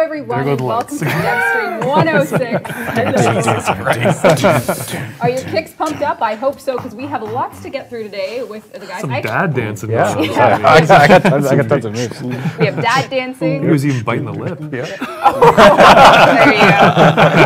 everyone, and welcome to Devstream 106. Are your kicks pumped up? I hope so, because we have lots to get through today with the guys. Some dad dancing. Yeah, I got tons of moves. We have dad dancing. He was even biting the lip. There you go.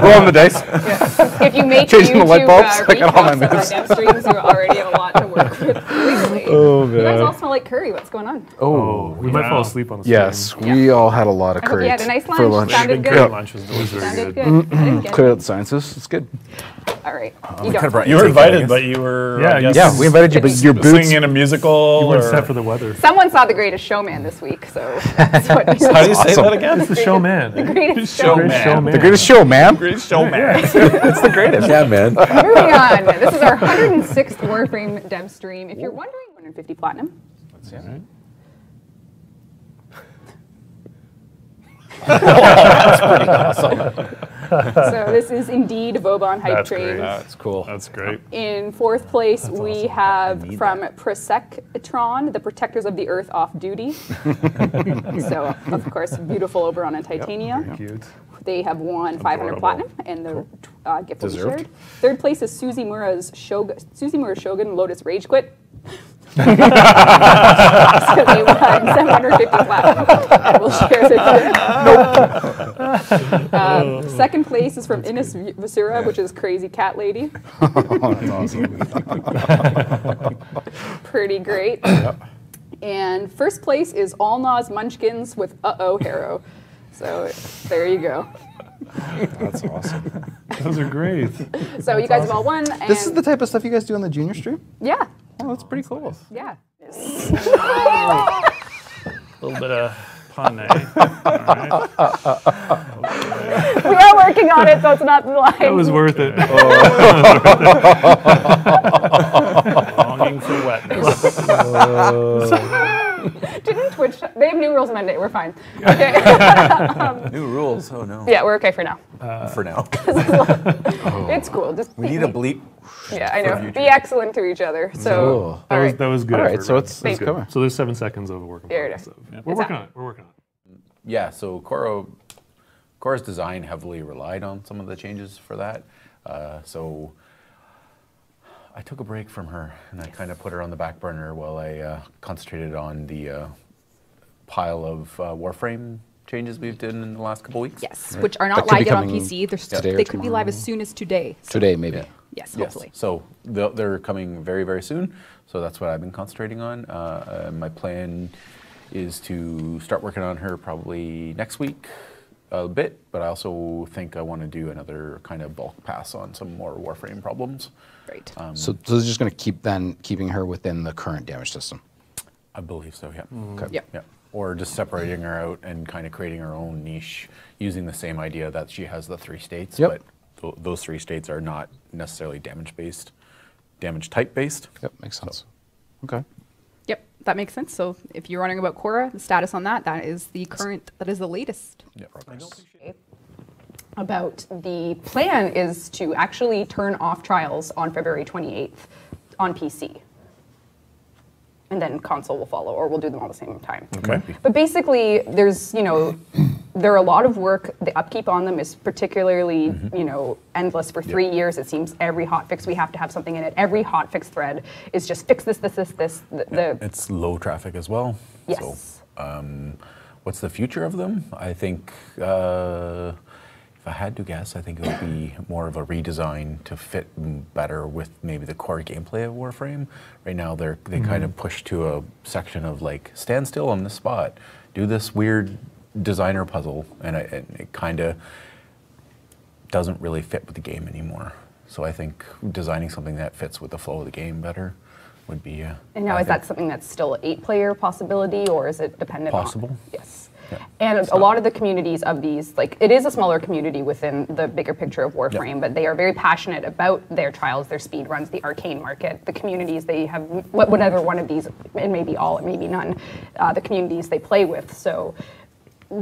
Rolling the dice. Yeah. If you make Changing YouTube the light bulbs, I got all my recaps moves. of Devstreams, you already have a lot to work with. Clearly. Oh, man. You guys all smell like curry. What's going on? Oh, we might fall asleep on the stream. Yes, we all had a lot of I hope curry you had a nice for lunch. lunch. Sounded good. Yep. Lunch was always very Sounded good. good. I didn't get Clear it. out the sciences. It's good. All right. You were invited, but you were Yeah, we invited you, but your boots. singing in a musical. You weren't set for the weather. Someone saw The Greatest Showman this week, so that's what How do you say Awesome. that again? It's the showman. The Greatest Showman. Showman. The greatest show, man. Greatest showman. It's the greatest. Yeah, man. Moving on. This is our 106th Warframe dev stream. If you're wondering, 150 platinum. Let's see. That's pretty awesome. So this is indeed Vauban Hype That's Train. great. That's cool. That's great. In fourth place, we have from Prosectron, the Protectors of the Earth Off Duty. So, of course, beautiful Oberon and Titania. Cute. They have won 500 platinum, and the gift will be Deserved. shared. Third place is Susie Mura's Shogun Lotus Rage Quit. So they won 750 platinum, and we'll share the Second place is from Ines Visura, which is Crazy Cat Lady. Pretty great. And first place is All Nas Munchkins with Uh-Oh Harrow. So there you go. That's awesome. Those are great. So you guys have all won. And This is the type of stuff you guys do on the junior stream? yeah, Oh, that's pretty cool. yeah. A little bit of pun, eh? All right. We are working on it, so it's not the line. It was worth it. Longing for wetness. Didn't Twitch? They have new rules Monday. We're fine. Okay. New rules. Oh no. Yeah, we're okay for now. For now. It's cool. Just We need a bleep. Yeah, I know. Be excellent to each other. So, Cool. all right. That was good. All right, effort, so right? it's Thank you. coming. So there's 7 seconds of a work in There it progress. is. So, yeah, we're working on it. We're working on it. Yeah. So Cora's design heavily relied on some of the changes for that. So I took a break from her and I kind of put her on the back burner while I concentrated on the pile of Warframe changes we've done in the last couple weeks. Yes, which are not That could be live yet on coming PC. They're today or they could be live tomorrow. as soon as today. So Today, maybe. yes, hopefully. Yes. So they're coming very, very soon. So that's what I've been concentrating on. My plan is to start working on her probably next week a bit, but I also think I want to do another kind of bulk pass on some more Warframe problems. Right. So this is just going to keeping her within the current damage system. I believe so, yeah. Okay. Yep. Yeah. Or just separating her out and kind of creating her own niche using the same idea that she has the 3 states, Yep. but those 3 states are not necessarily damage type based. Yep, makes sense. Okay. Yep, that makes sense. So if you're wondering about Cora, the status on that, that is the latest. Yeah. About the plan is to actually turn off trials on February 28th on PC. And then console will follow, or we'll do them all at the same time. Okay. But basically, there's, there are a lot of work. The upkeep on them is particularly, endless for 3 years. It seems every hotfix, we have to have something in it. Every hotfix thread is just fix this. It's low traffic as well. Yes. So, what's the future of them? I think, if I had to guess, I think it would be more of a redesign to fit better with maybe the core gameplay of Warframe. Right now, they kind of push to a section of like, stand still on this spot, do this weird designer puzzle, and it kind of doesn't really fit with the game anymore. So I think designing something that fits with the flow of the game better would be. And now, is that something that's still an 8-player possibility, or is it dependent on? Possible. Yes. Yeah. And a lot of the communities of these, it is a smaller community within the bigger picture of Warframe, but they are very passionate about their trials, their speed runs, the arcane market, the communities they have, whatever one of these, it may be all, it may be none, the communities they play with. So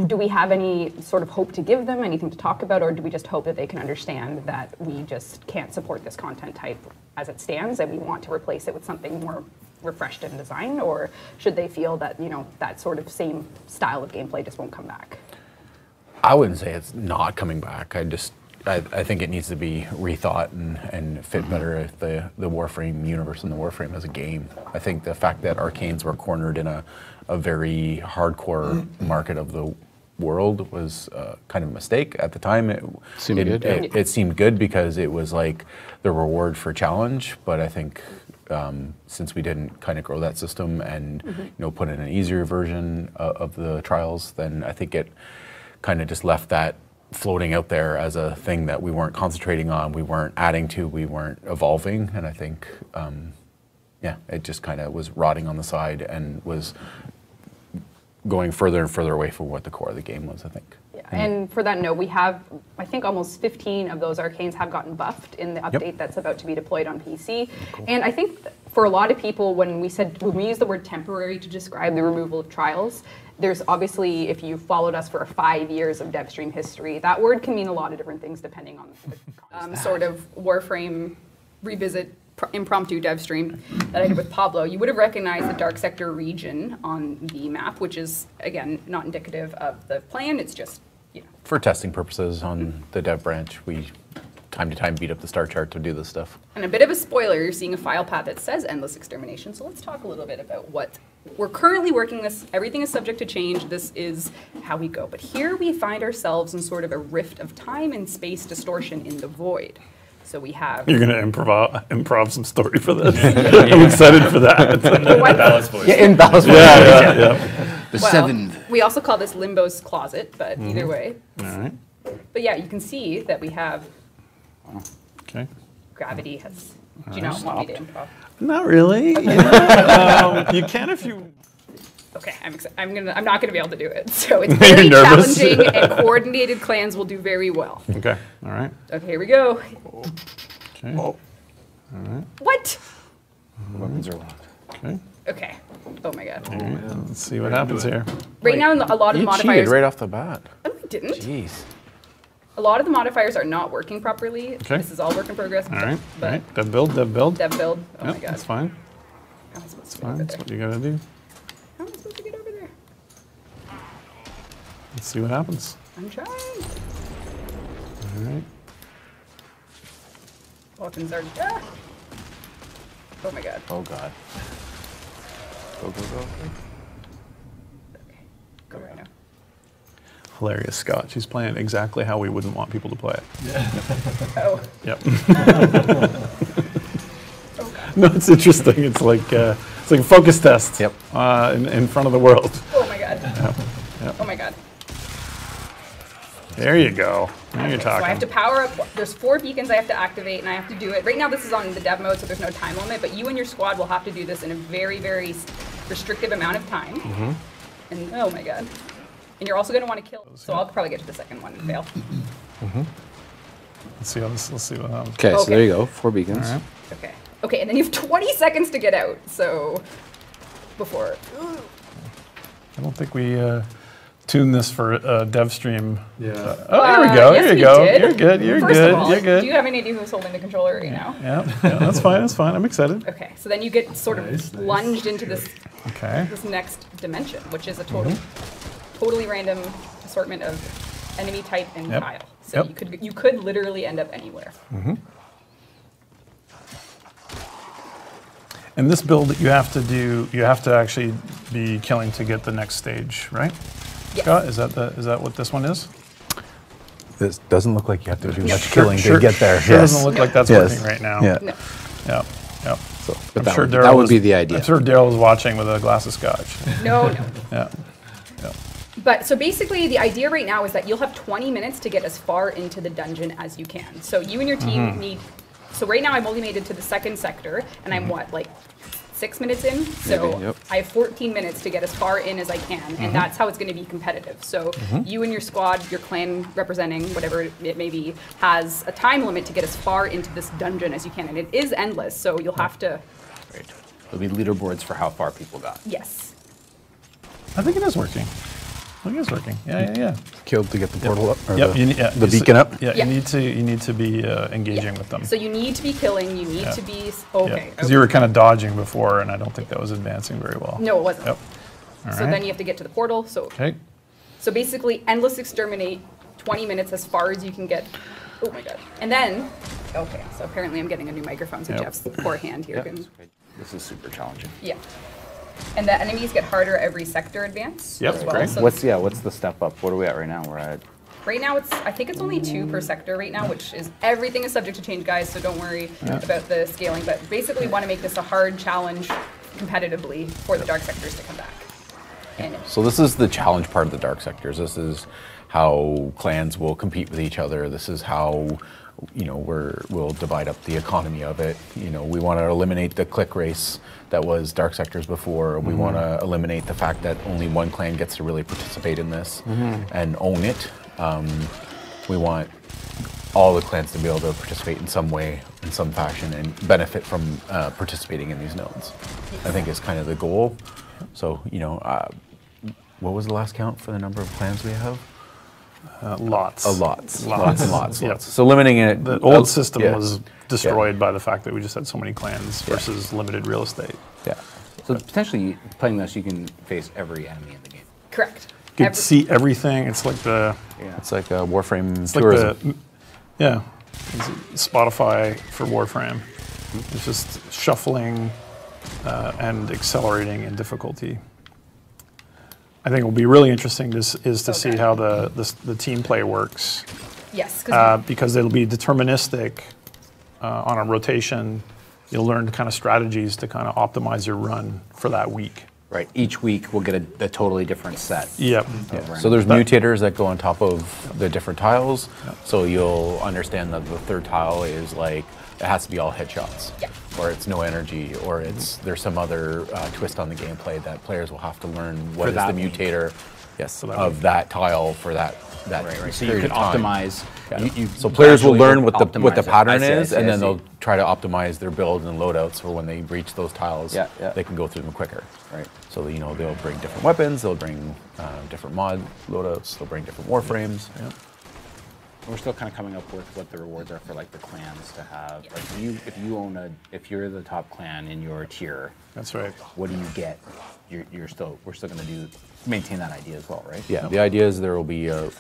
do we have any sort of hope to give them, anything to talk about, or do we just hope that they can understand that we just can't support this content type as it stands and we want to replace it with something more refreshed in design, or should they feel that that sort of same style of gameplay just won't come back? I wouldn't say it's not coming back. I think it needs to be rethought and fit better with the Warframe universe and the Warframe as a game. I think the fact that Arcanes were cornered in a very hardcore market of the world was kind of a mistake at the time. It seemed good because it was like the reward for challenge, but I think since we didn't kind of grow that system and put in an easier version of the trials, then I think it kind of just left that floating out there as a thing that we weren't concentrating on, we weren't adding to, we weren't evolving, and I think it just kind of was rotting on the side and was going further and further away from what the core of the game was, I think. Yeah, and for that note, we have, I think, almost 15 of those Arcanes have gotten buffed in the update that's about to be deployed on PC. Cool. And I think for a lot of people, when we use the word temporary to describe the removal of trials, there's obviously, if you followed us for 5 years of Devstream history, that word can mean a lot of different things depending on the sort of Warframe revisit impromptu Devstream that I did with Pablo. You would have recognized the Dark Sector region on the map, which is, again, not indicative of the plan. It's just, for testing purposes on the dev branch, we time to time beat up the star chart to do this stuff. And a bit of a spoiler, you're seeing a file path that says Endless Extermination, so let's talk a little bit about what we're currently working this. Everything is subject to change. This is how we go. But here we find ourselves in sort of a rift of time and space distortion in the void. So we have... You're going to improv some story for this? I'm excited for that. Ballast voice. Yeah, in Ballast voice. Yeah. The seventh. We also call this Limbo's Closet, but either way. All right. But yeah, you can see that we have... Okay. Gravity has... Do you not want me to improv? Not really. You can if you... Okay, I'm not gonna be able to do it. So it's very challenging, and coordinated clans will do very well. Okay, all right. Okay, here we go. Okay. All right. What? Weapons are locked. Okay. Okay. Oh my god. All right. Let's see what happens here. Right now, a lot of the modifiers. You cheated right off the bat. No, I didn't. Jeez. A lot of the modifiers are not working properly. Okay. This is all work in progress. All right. But All right. Dev build. Dev build. Dev build. Oh my god. That's fine. How am I supposed to That's get fine. over That's there? what you gotta do. How am I supposed to get over there? Let's see what happens. I'm trying. All right. Weapons are. Oh my god. Oh god. Go, go, go. Okay. Go right now. Hilarious, Scott. She's playing exactly how we wouldn't want people to play it. Oh. Yep. Oh god. No, it's interesting. It's like a focus test. Yep. In front of the world. Oh my god. Yep. Oh my god. There you go. Now you're So I have to talking. power up. There's 4 beacons I have to activate, and I have to do it. Right now, this is on the dev mode, so there's no time limit. But you and your squad will have to do this in a very, very restrictive amount of time. And oh my god. And you're also going to want to kill. So I'll probably get to the second one and fail. Let's see what happens. Okay, so Okay. there you go. 4 beacons. All right. Okay. Okay, and then you have 20 seconds to get out. So before. I don't think we tuned this for Devstream. Yeah. Oh, here we go. Yes, Here we you go. did. You're good. You're First good. of all, You're good. do you have any idea who's holding the controller right now? Yeah, that's fine. That's fine. I'm excited. Okay, so then you get sort of Nice, nice. plunged into this Okay. next dimension, which is a totally random assortment of enemy type and Yep. tile. So Yep. you could literally end up anywhere. And this build that you have to do, you have to actually be killing to get the next stage, right? Yes. Scott, is that what this one is? This doesn't look like you have to do much Sure- killing sure- to get there. Sure doesn't look like that's Yes. working right now. Yeah. No. Yep. Yep. So, but I'm that, sure would, Daryl that would was- be the idea. I'm sure Daryl was watching with a glass of scotch. No, no. Yeah. But so basically, the idea right now is that you'll have 20 minutes to get as far into the dungeon as you can. So you and your team need. So right now, I'm only made it to the second sector, and I'm what, like 6 minutes in? So Maybe, yep. I have 14 minutes to get as far in as I can, and that's how it's going to be competitive. So you and your squad, your clan representing, whatever it may be, has a time limit to get as far into this dungeon as you can, and it is endless. So you'll have to. Right. There'll be leaderboards for how far people got. Yes. I think it is working. I think it's working. Yeah. Killed to get the portal up, or Yep. the beacon up. Yeah. Yeah. You need to be engaging with them. So you need to be killing. You need to be okay. Because you were kind of dodging before, and I don't think that was advancing very well. No, it wasn't. Yep. All So right. then you have to get to the portal. So Okay. So basically, endless exterminate 20 minutes as far as you can get. Oh my god. And then, okay, so apparently I'm getting a new microphone, so Jeff's poor hand here can. This is super challenging. Yeah. And the enemies get harder every sector advance Yep, as well. great. So What's the step up? What are we at right now? We're at right now I think it's only 2 per sector right now, which is, everything is subject to change, guys, so don't worry about the scaling. But basically want to make this a hard challenge competitively for the dark sectors to come back. And So this is the challenge part of the dark sectors. This is how clans will compete with each other. This is how, you know, we'll divide up the economy of it. You know, we want to eliminate the click race that was dark sectors before. We want to eliminate the fact that only one clan gets to really participate in this and own it. We want all the clans to be able to participate in some way, in some fashion, and benefit from participating in these nodes. I think is kind of the goal. So, you know, what was the last count for the number of clans we have? Lots. Lots and lots. Yep. So limiting it. The old system yeah. was destroyed by the fact that we just had so many clans versus limited real estate. Yeah. So potentially playing this, you can face every enemy in the game. correct. You can see everything. It's like the It's like a Warframe it's tourism. like the it's Spotify for Warframe. It's just shuffling and accelerating in difficulty. I think it will be really interesting to see how the team play works. Yes. Because it'll be deterministic on a rotation. You'll learn kind of strategies to kind of optimize your run for that week. Right. Each week we'll get a totally different set. Yep. So there's mutators that go on top of the different tiles. So you'll understand that the third tile is like, it has to be all headshots. Yeah. Or it's no energy, or there's some other twist on the gameplay that players will have to learn what is the mutator of that tile for that Right. So you period can of time. optimize. Yeah. So players will learn what the optimize it. pattern I is, see, and I then see. they'll try to optimize their builds and loadouts for when they reach those tiles. Yeah, yeah. They can go through them quicker. Right. So they'll bring different weapons, they'll bring different mod loadouts, they'll bring different warframes. Yeah. We're still kind of coming up with what the rewards are for like the clans to have. Like if you're the top clan in your tier, That's right. what do you get? We're still going to maintain that idea as well, right? Yeah. The idea is there will be a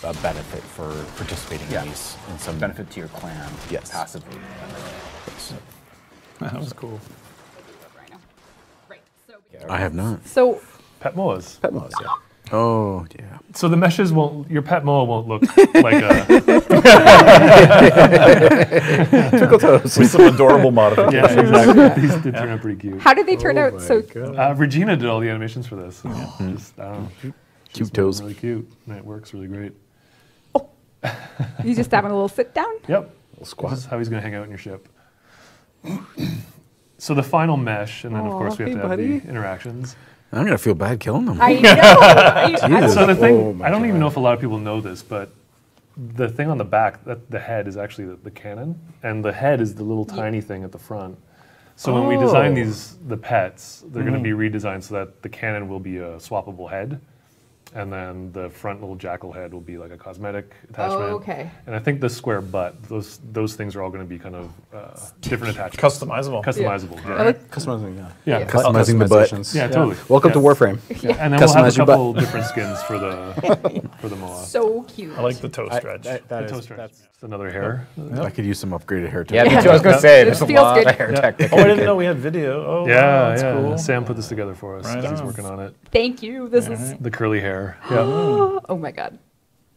benefit for participating in these in some benefit to your clan. Yes. Passively. That was cool. Right. I have not. So Pet moas. Pet mods, yeah. Oh yeah. So the meshes won't. Your pet moa won't look like a. Twinkle toes. With some adorable modifications. Yeah, exactly. These did turn out pretty cute. how did they turn out so? Regina did all the animations for this. Just, I don't know. Cute toes. Really cute. And it works really great. You just having a little sit down? Yep. Squat. This is how he's going to hang out in your ship. So the final mesh, and then of course we have to have the interactions. I'm gonna feel bad killing them. I know. So the thing, I don't even know if a lot of people know this, but the thing on the back, the head is actually the cannon, and the head is the little tiny thing at the front. So when we design the pets, they're going to be redesigned so that the cannon will be a swappable head, and then the front little jackal head will be like a cosmetic attachment. Oh, okay. And I think the square butt, those things are all going to be kind of different attachments. Customizable. Customizable. I Yeah. like Customizing, yeah. Yeah. Customizing the butt. Yeah, totally. Welcome to Warframe. And then we'll have a Customize your butt. couple different skins for the moa. so cute. I like the toe stretch. The toe stretch. Just another hair. I could use some upgraded hair too. Yeah, me too. I was going to say, It there's a feels lot good. of hair tech. Oh, I didn't know we had video. Oh, wow, Yeah, that's yeah. cool. Sam put this together for us. Right He's on. working on it. Thank you. This is. The curly hair. Yeah. Oh my god.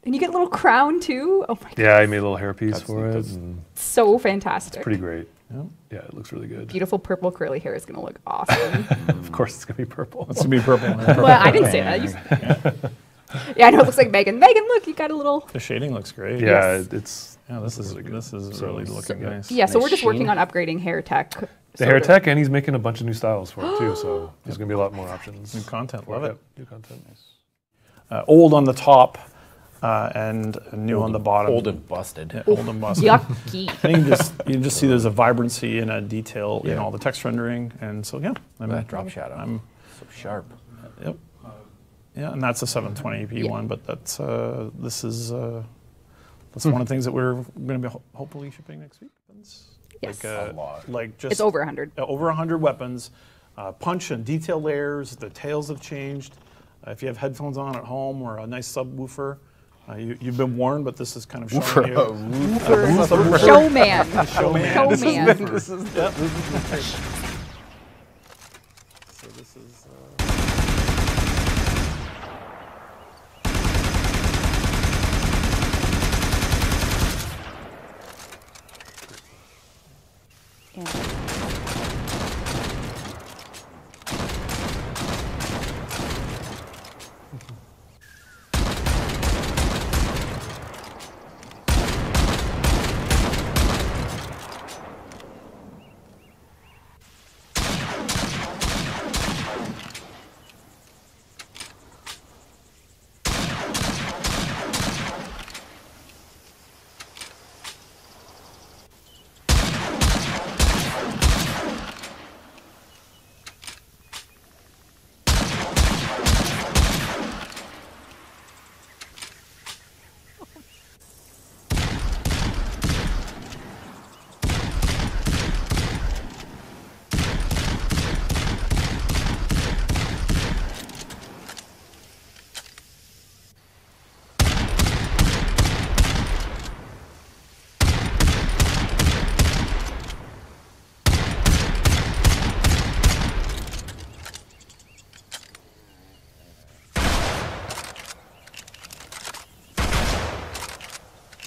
And you get a little crown too. Oh my god. Yeah, I made a little hairpiece for it. And So fantastic. pretty great. Yeah, it looks really good. Beautiful purple curly hair is going to look awesome. Of course, it's gonna be purple. It's gonna be purple. Well, I didn't say that. Yeah, I know it looks like Megan. Megan, look, you got a little. The shading looks great. Yeah, Yes. it's Yeah, this is really looking nice. Yeah, so Nice we're just working sheen. on upgrading hair tech. the hair tech, and he's making a bunch of new styles for it too. So there's gonna be a lot more options. New content, for love it. New content. Old on the top and new on the bottom. Old and busted. Yeah, old and busted. Yucky. And you can just see there's a vibrancy and a detail in all the text rendering, and so That drop shadow. So sharp. Yep. Yeah, and that's a 720p one, but that's this is that's one of the things that we're going to be hopefully shipping next week. That's Yes. like, A lot. like just It's over 100. Over 100 weapons, punch and detail layers. The tails have changed. If you have headphones on at home or a nice subwoofer, You've been warned, but this is kind of showing you. Showman. Showman. Showman. So this is.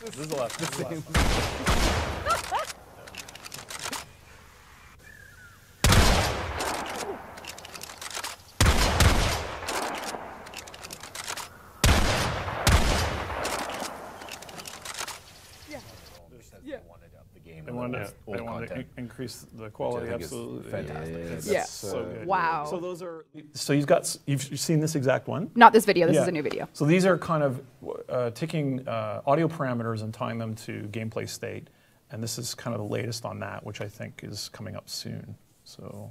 This is the last. They wanted to increase the quality. Absolutely, fantastic. Yeah. So good. Wow. So those are. So you've seen this exact one. Not this video. This Yeah. is a new video. So these are kind of taking audio parameters and tying them to gameplay state, and this is kind of the latest on that, which I think is coming up soon. So.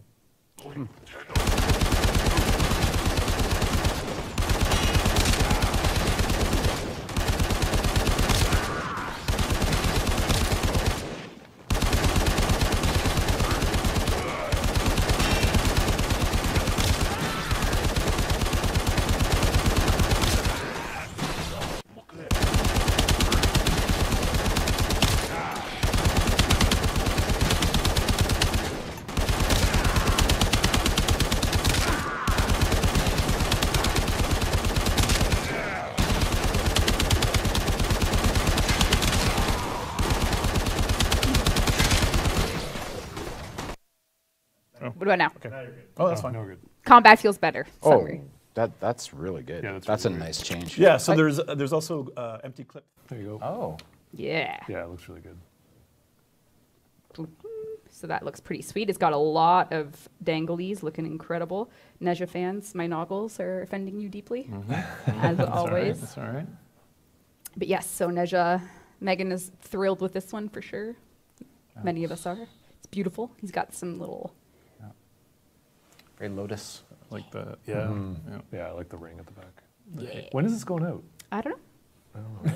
What about now? Okay. Oh, that's fine. No, we're good. Combat feels better. Oh, Summary. that's really good. Yeah, that's really a good. nice change. Yeah. So there's also empty clip. There you go. Oh. Yeah. Yeah, it looks really good. So that looks pretty sweet. It's got a lot of danglies looking incredible. Neja fans, my noggles are offending you deeply, as always. That's all right. But yes, so Neja, Megan is thrilled with this one for sure. Many of us are. It's beautiful. He's got some little. Very Lotus. Like the Yeah. yeah. Yeah, I like the ring at the back. Yeah. When is this going out? I don't know. I don't know.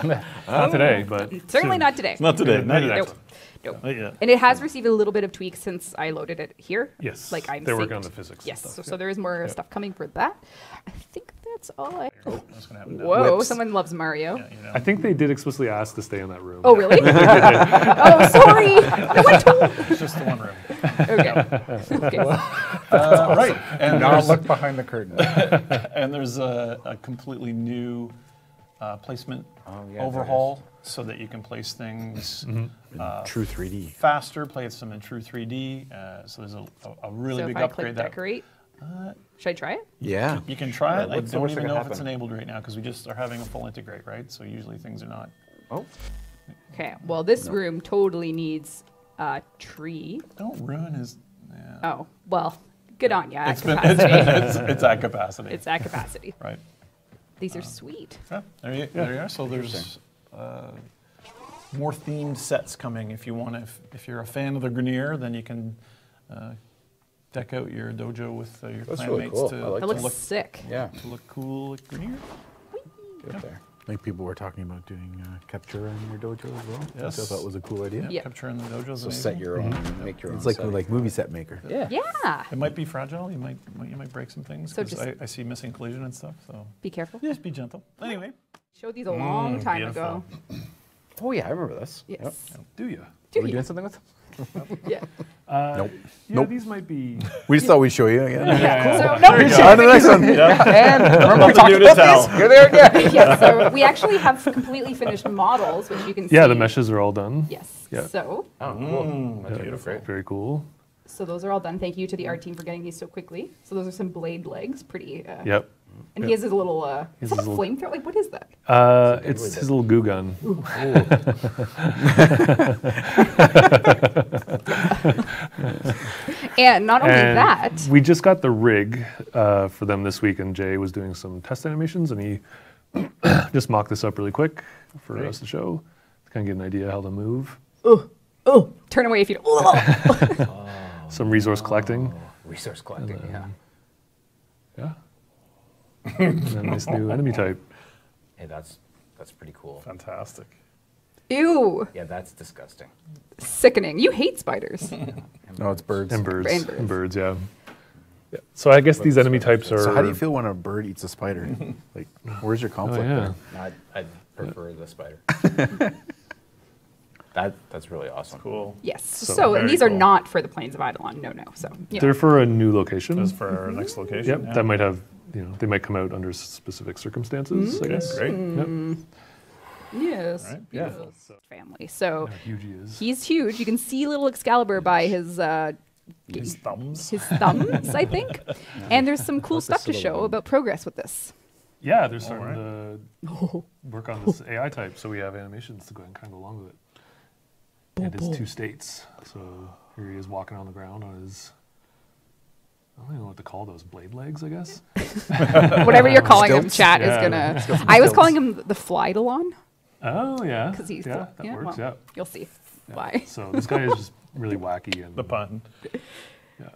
Either. Not today, but Certainly soon. not today. Not today. Maybe Not next yet. Nope. one. Nope. Yeah. And it has received a little bit of tweaks since I loaded it here. Yes. Like I'm They're working synced. on the physics. and Yes. stuff, So there is more Yep. stuff coming for that. I think that's all I. Oh, that's gonna happen. now. Whoa! Whips. Someone loves Mario. Yeah, you know. I think they did explicitly ask to stay in that room. Oh really? Oh sorry. It's just the one room. Okay. Okay. Right. And Now there's, look behind the curtain. and there's a completely new placement Oh, yeah, there overhaul so that you can place things True 3D. faster, place them in true 3D. So there's a really So big if I upgrade click that decorate, should I try it? Yeah. you can try it. I what's- don't what's even gonna know if it's happen? enabled right now because we just are having a full integrate, right? So usually things are not. Oh. Okay. Well, this room totally needs a tree. Don't ruin his. Yeah. Oh well, good on ya. It's At been capacity. it's at capacity. It's at capacity. right. These are sweet. Yeah, there you are. So there's more themed sets coming. If you want to, if you're a fan of the Grenier, then you can deck out your dojo with your That's clanmates really cool. to, I like That to looks look sick. Yeah. to look cool like Grenier. Good there. I think people were talking about doing capture in your dojo as well, which I Yes. thought was a cool idea. Yeah. Capture in the dojo's So amazing. set your own, make your own. It's like setting. like movie set maker. Yeah. Yeah. It might be fragile. You might break some things. So 'cause just- I see missing collision and stuff. So Be careful. just be gentle. Anyway. Showed these a long time ago. Oh yeah, I remember this. Yes. Do you? Are we doing something with them? Yeah. Nope. Yeah, Nope. these might be. We just thought we'd show you again. So no, On to the next one. And remember we Nothing talked new to about tell. these? Here they are again. yeah, so we actually have completely finished models, which you can see. Yeah, the meshes are all done. Yes. Yeah. So Oh, cool. That's beautiful. Very cool. those are all done. Thank you to the art team for getting these so quickly. So those are some blade legs, pretty. Yep. And he has his little. Is He has that a his little- flamethrower? Like, what is that? It's his little goo gun. And not only And that. we just got the rig for them this week, and Jay was doing some test animations, and he just mocked this up really quick for us to show, to kind of get an idea how to move. Oh, turn away if you don't. Some resource collecting. Resource collecting. Yeah. Yeah. And then this new enemy type. Hey, that's pretty cool. Fantastic. Ew. Yeah, that's disgusting. Sickening. You hate spiders. No, it's birds. And birds. And birds. And birds, yeah. Yeah. So I guess these enemy types are. So how do you feel when a bird eats a spider? Like, where's your Oh, conflict yeah. there? I'd prefer the spider. That's really awesome. Cool. Yes. So So, and very these are cool. not for the plains of Eidolon. No. So. You know. They're for a new location. That's for our next location. Yep. yeah. That might have, they might come out under specific circumstances, I guess. Great. Yep. Yes. Right, Yeah. beautiful. Family. So How huge he is. he's huge. You can see little Excalibur by his His thumbs. thumbs, I think. And there's some cool stuff to show about progress with this. Yeah, they're starting to work on this AI type, so we have animations to go and kind of go along with it. It is 2 states, so here he is walking on the ground on his. I don't even know what to call those, blade legs, I guess. Whatever you're calling him, Stilts? chat is Yeah. gonna. I was calling him the Flydalon Oh yeah, because he's yeah, that works. well, Yeah. You'll see why. So this guy is just really wacky and The pun. yeah.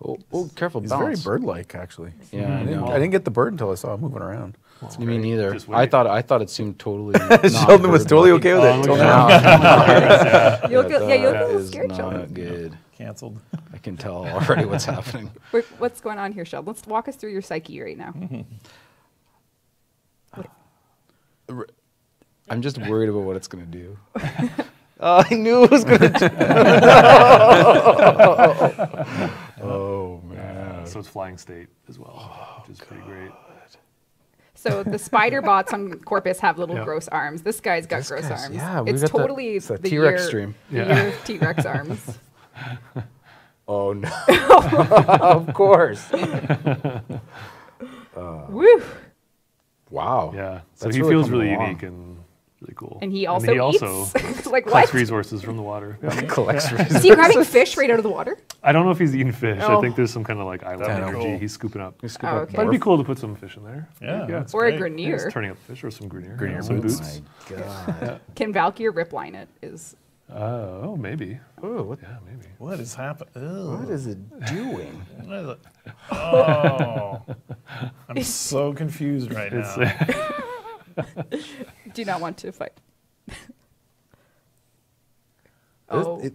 Oh, careful, He's very balance. bird-like, actually. Yeah, I know. I didn't get the bird until I saw him moving around. Me neither. Just I wait. thought it seemed totally. not Sheldon was totally bird-like. okay with it. Oh, until look now. at You'll get, yeah, you'll get a That little is scared, not Sheldon. good. Canceled. I can tell already what's happening. What's going on here, Sheldon? Let's walk us through your psyche right now. I'm just worried about what it's going to do. I knew it was going to do. Oh, man. So it's flying state as well, which is pretty great. So the spider bots on Corpus have little Yeah. gross arms. This guy's got gross guy's- arms. yeah, we it's got the- totally it's the the T-Rex year, stream. the Yeah. year of T-Rex arms. Oh, no. Of course. Woo! Wow. Yeah. So That's he really feels coming really along. unique and really cool. And he also eats. Like collects what? resources from the water. Yeah. Collects Is he grabbing fish right out of the water? I don't know if he's eating fish. Oh. I think there's some kind of like island That'd be energy cool. he's scooping up. He's Oh, okay. But it'd be cool to put some fish in there. Yeah, that's Or a great. Grenier. Just turning up fish or some Grenier. Grenier some boots. boots. My God. Can Valkyr ripline it? Is Oh, maybe. Oh, what, Yeah, maybe. What is happening? what is it doing? What is it? Oh. I'm so confused right It's now. do not want to fight.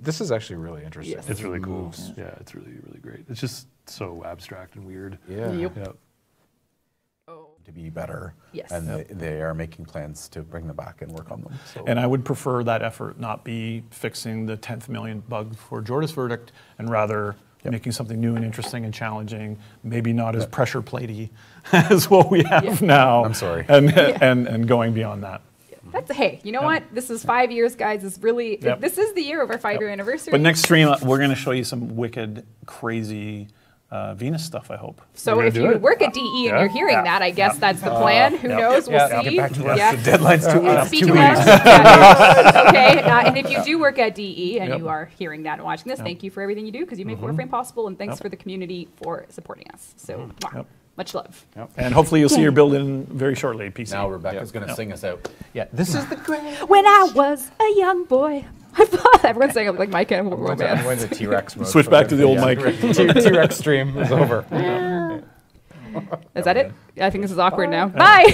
This is actually really interesting. Yes. it's really cool. Moves. Yeah, it's really, really great. It's just so abstract and weird. Yeah. Yep. Yeah. Oh. To be better. Yes. And they are making plans to bring them back and work on them. So. And I would prefer that effort not be fixing the 10th million bug for Jorda's verdict, and rather making something new and interesting and challenging, maybe not as pressure platey as what we have now. I'm sorry. And going beyond that. That's hey. You know what? This is 5 years, guys. It's really Yep. this is the year of our 5-year anniversary. But next stream, we're going to show you some wicked, crazy Venus stuff, I hope. So We're if gonna do you it. work at DE and Yeah. you're hearing that, I guess that's the plan. Who knows? We'll yeah, see. get back to us. Yeah. The deadline's 2 weeks. Speaking of, yeah, okay, and if you do work at DE and Yep. you are hearing that and watching this, thank you for everything you do because you make Warframe possible, and thanks for the community for supporting us. So, mwah, Yep. much love. And hopefully you'll see your build-in very shortly, PC. Now Rebecca's going to sing us out. Yeah, this is the great. When I was a young boy, I thought everyone's saying it like my kind of I'm romance. going to T-Rex mode. Switch back to the old mic. T-Rex stream is over. Is that it? I think this is awkward now. Bye.